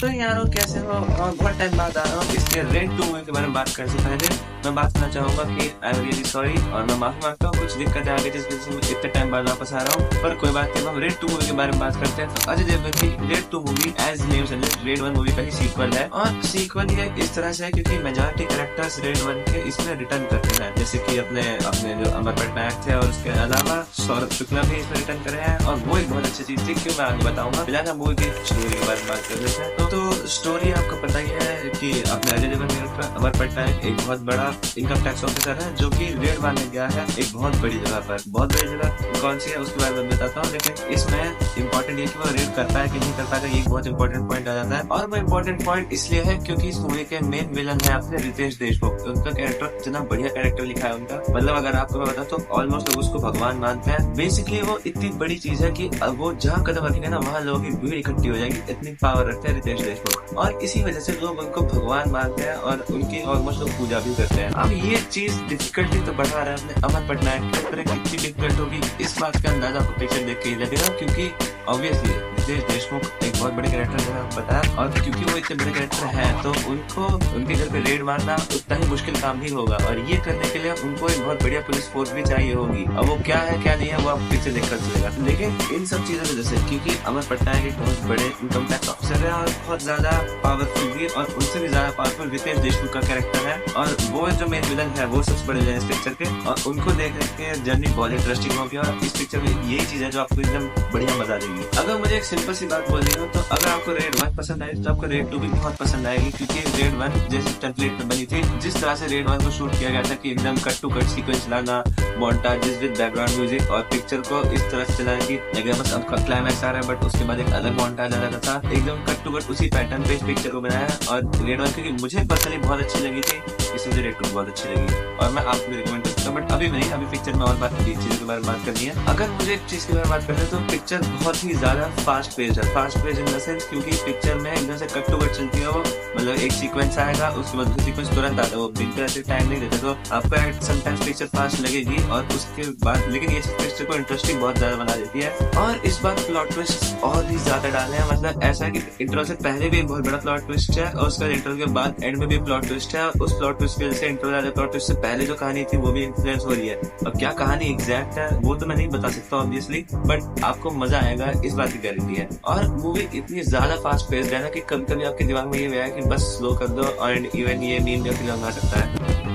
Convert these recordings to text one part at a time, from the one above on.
तो यारों कैसे हो, और बहुत टाइम बाद आ रहा हूँ, इसलिए रेड 2 मूवी के बारे में बात करने से पहले मैं बात करना चाहूंगा कि आई एम रियली सॉरी और मैं माफी मांगता हूँ। कुछ दिक्कत आ गई जिस वजह से मैं इतने टाइम बाद वापस आ रहा हूँ, पर कोई बात नहीं। हम रेड 2 मूवी के बारे में बात करते हैं। तो अजय देवगन की Raid 2 movie as name suggest Raid 1 movie का ही सीक्वल है, और सीक्वल ये इस तरह से है क्योंकि मेजॉरिटी कैरेक्टर्स रेड 1 के इसमें रिटर्न करते हैं, जैसे कि अपने जो अमर पटनायक थे, और उसके अलावा सौरभ शुक्ला भी इसमें रिटर्न करे हैं, और वो एक बहुत अच्छी चीज थी। क्यों, मैं आगे बताऊंगा। फिलहाल मूवी की स्टोरी के बारे में बात कर लेते हैं। तो स्टोरी आपको पता ही है कि अपने अजय देवगन का अमर पटनायक एक बहुत बड़ा इनकम टैक्स ऑफिसर है, जो कि रेड मारने गया है एक बहुत बड़ी जगह पर। बहुत बड़ी जगह कौन सी है उसके बारे में बताता हूँ, लेकिन इसमें इम्पोर्टेंट ये कि वो रेड करता है कि नहीं करता है, ये एक बहुत इंपॉर्टेंट पॉइंट आ जाता है। और वो इम्पोर्टेंट पॉइंट इसलिए है क्योंकि इस मूवी के मेन विलन है अपने रितेश देशमुख। उनका कैरेक्टर इतना बढ़िया कैरेक्टर लिखा है उनका, मतलब अगर आपको मैं बता तो ऑलमोस्ट लोग उसको भगवान मानते हैं। बेसिकली वो इतनी बड़ी चीज है कि वो जहाँ कदम रखेंगे ना वहाँ लोगों की भीड़ इकट्ठी हो जाएगी, इतनी पावर रखते हैं रितेश देशमुख, और इसी वजह से लोग उनको भगवान मानते हैं और उनकी ऑलमोस्ट लोग पूजा भी करते हैं। अब ये चीज डिफिकल्टी तो बढ़ा रहा है अपने अमर पटनायक के ऊपर। कितनी डिफिकल्ट होगी इस बात का अंदाजा आपको पिक्चर देख के ही लगेगा, क्योंकि ऑब्वियसली रितेश देशमुख एक बहुत बड़े कैरेक्टर है बताया, और क्योंकि वो इतने बड़े कैरेक्टर है तो उनको उनके घर पे रेड मारना उतना ही मुश्किल काम ही होगा, और ये करने के लिए उनको एक बहुत बढ़िया पुलिस फोर्स भी चाहिए होगी। अब वो क्या है क्या नहीं है वो आप पिक्चर देखकर चलेगा। लेकिन इन सब चीजों की वजह से, क्योंकि अमर पटनायक एक बहुत बड़े इनकम टैक्स ऑफिसर है और बहुत ज्यादा पावरफुल भी, और उनसे भी ज्यादा पावरफुल रितेश देशमुख का कैरेक्टर है, और वो जो मेन विलन है वो सबसे बड़े विलन इस पिक्चर के, और उनको देखने के जर्नी बहुत इंटरेस्टिंग होगी। और इस पिक्चर में यही चीज है जो आपको एकदम बढ़िया मजा देगी। अगर मुझे एक सिंपल सी बात बोलनी हो तो अगर आपको रेड 1 पसंद आई तो आपको रेड 2 भी बहुत पसंद आएगी, क्योंकि रेड 1 जैसे टेम्पलेट में बनी थी, जिस तरह से रेड 1 को शूट किया गया था कि एकदम कट टू कट सीक्वेंस लाना, मोन्टाजेस विद बैकग्राउंड म्यूजिक, और पिक्चर को इस तरह से चलाया कि एकदम बस अब क्लाइमैक्स आ रहा है बट उसके बाद एक अलग मोन्टाज आ रहा था, एकदम कट टू कट उसी पैटर्न पे इस पिक्चर को बनाया। और रेड 1 क्योंकि मुझे पर्सनली बहुत अच्छी लगी थी, इसलिए मुझे रेड 2 बहुत अच्छी लगी, और मैं आपको भी रिकमेंड करता हूँ। बट अभी नहीं, अभी पिक्चर में और बात चीजों के बारे में बात करनी है। अगर मुझे एक चीज के बारे में बात करनी है तो पिक्चर बहुत ही ज्यादा फास्ट पेज है। Fast page in the sense क्योंकि पिक्चर में एकदम से कट टू कट चलती है वो, मतलब एक सीक्वेंस आएगा उसके बाद दूसरा सीक्वेंस तुरंत आता है, वो बिल्कुल ऐसे टाइम नहीं देता, तो आपको समटाइम्स पिक्चर फास्ट लगेगी और उसके बाद, लेकिन ये पिक्चर को इंटरेस्टिंग बहुत ज्यादा बना देती है। और इस बार प्लॉट ट्विस्ट और भी ज्यादा डाले हैं, मतलब ऐसा है कि इंट्रो से पहले भी बहुत बड़ा प्लॉट ट्विस्ट है, और उसके इंट्रो के बाद एंड में भी प्लॉट ट्विस्ट है, और उस प्लॉट ट्विस्ट की वजह से इंट्रो वाले प्लॉट ट्विस्ट से पहले जो कहानी थी वो भी इन्फ्लुएंस हो रही है। अब क्या कहानी एग्जैक्ट है वो तो मैं नहीं बता सकता ऑब्वियसली, बट आपको मजा आएगा इस बात की गारंटी है। और मूवी इतनी ज्यादा फास्ट पेस्ड है ना कि कभी कभी आपके दिमाग में ये आया कि बस स्लो कर दो, और इवन ये मीम भी फिल्म आ सकता है।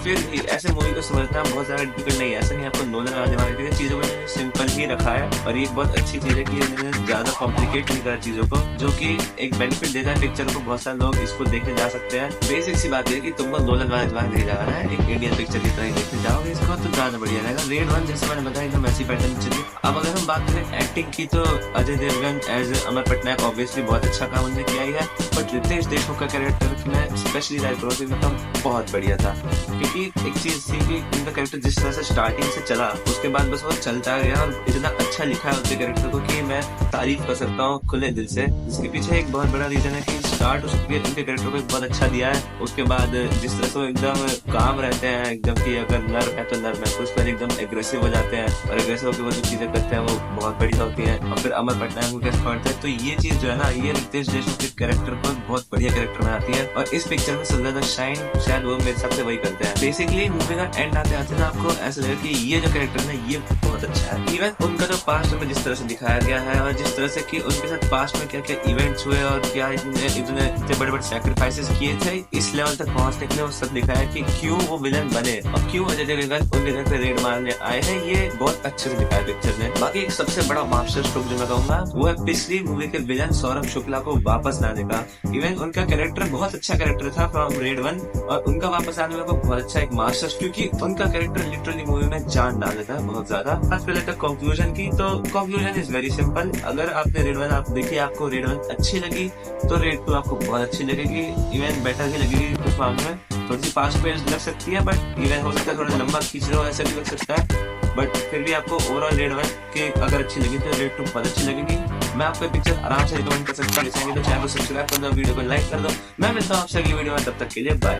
फिर भी ऐसे मूवी को समझना बहुत ज्यादा डिफिकल्ट नहीं है, ऐसा नहीं आपको नोलन आने वाली चीजों को सिंपल ही रखा है, और ये बहुत अच्छी चीज है कि इन्होंने ज्यादा कॉम्प्लिकेट नहीं करा चीजों को, जो कि एक बेनिफिट देता है पिक्चर को। बहुत सारे लोग इसको देखने जा सकते हैं। बेसिक सी बात है कि तुमको नोलन वाले दिमाग नहीं जाना है, एक इंडियन पिक्चर की तरह ही देखने जाओगे इसको तो ज्यादा बढ़िया रहेगा। रेड 1 जैसे मैंने बताया एकदम ऐसी पैटर्न चलिए। अब अगर हम बात करें एक्टिंग की तो अजय देवगन एज अमर पटनायक ऑब्वियसली बहुत अच्छा काम उन्होंने किया ही है, बट रितेश देशमुख का कैरेक्टर मैं स्पेशली बहुत बढ़िया था, क्योंकि एक चीज थी कि उनका कैरेक्टर जिस तरह से स्टार्टिंग से चला उसके बाद बस वो चलता गया, और इतना अच्छा लिखा है उसके कैरेक्टर को कि मैं तारीफ कर सकता हूँ खुले दिल से। इसके पीछे एक बहुत बड़ा रीजन है कि स्टार्ट उनके कैरेक्टर को बहुत अच्छा दिया है, उसके बाद जिस तरह से वो एकदम काम रहते हैं, एकदम कि अगर नर्व है तो नर्व है, तो उसके बाद एकदम एग्रेसिव हो जाते हैं, और एग्रेसिव होकर वो जो चीजें करते हैं वो बहुत बढ़िया होती है। और फिर अमर पटनायक को कैसे पढ़ते हैं, तो ये चीज जो है ना ये रितेश देशमुख के कैरेक्टर को बहुत बढ़िया कैरेक्टर में आती है, और इस पिक्चर में सबसे ज्यादा शाइन शायद वो मेरे हिसाब से वही करते हैं। बेसिकली मूवी का एंड आते आते ना आपको ऐसा लगे कि ये जो कैरेक्टर है ये बहुत अच्छा है। इवन उनका जो पास्ट में जिस तरह से दिखाया गया है, और जिस तरह से कि उनके साथ पास्ट में क्या क्या इवेंट्स हुए, और क्या इतने बड़े बड़े सैक्रिफाइसेस किए थे इस लेवल तक पहुंचने के लिए, वो सब दिखाया कि क्यों वो विलन बने और क्यों अजय देवगन उनके घर पे रेड मारने आए हैं, ये बहुत अच्छे से दिखाया पिक्चर में। बाकी एक सबसे बड़ा मास्टर स्ट्रोक जो मैं कहूंगा वो है पिछली मूवी के विलन सौरभ शुक्ला को वापस लाने का। इवन उनका कैरेक्टर बहुत अच्छा कैरेक्टर था फ्रॉम रेड 1, और उनका वापस आने का बहुत अच्छा एक मास्टर, क्योंकि उनका कैरेक्टर लिटरली मूवी में जान डाल देता है बहुत ज्यादा। आज पहले तक कंक्लूजन की, तो कंक्लूजन इज वेरी सिंपल। अगर आपने रेड 1 आप देखिए, आपको रेड 1 अच्छी लगी तो रेड 2 आपको बहुत अच्छी लगेगी, इवन बेटर भी लगेगी। कुछ मामलों में थोड़ी सी फास्ट पेस लग सकती है, बट इवन हो सकता है थोड़ा लंबा खींच रहे हो ऐसा भी लग सकता है, बट फिर भी आपको ओवरऑल रेड 1 के अगर अच्छी लगी तो रेड 2 बहुत अच्छी लगेगी। मैं आपको पिक्चर आराम से रिकमेंड कर सकता हूँ। तो चैनल को सब्सक्राइब कर दो, वीडियो को लाइक कर दो। मैं मिलता हूँ आपसे अगली वीडियो में, तब तक के लिए बाय।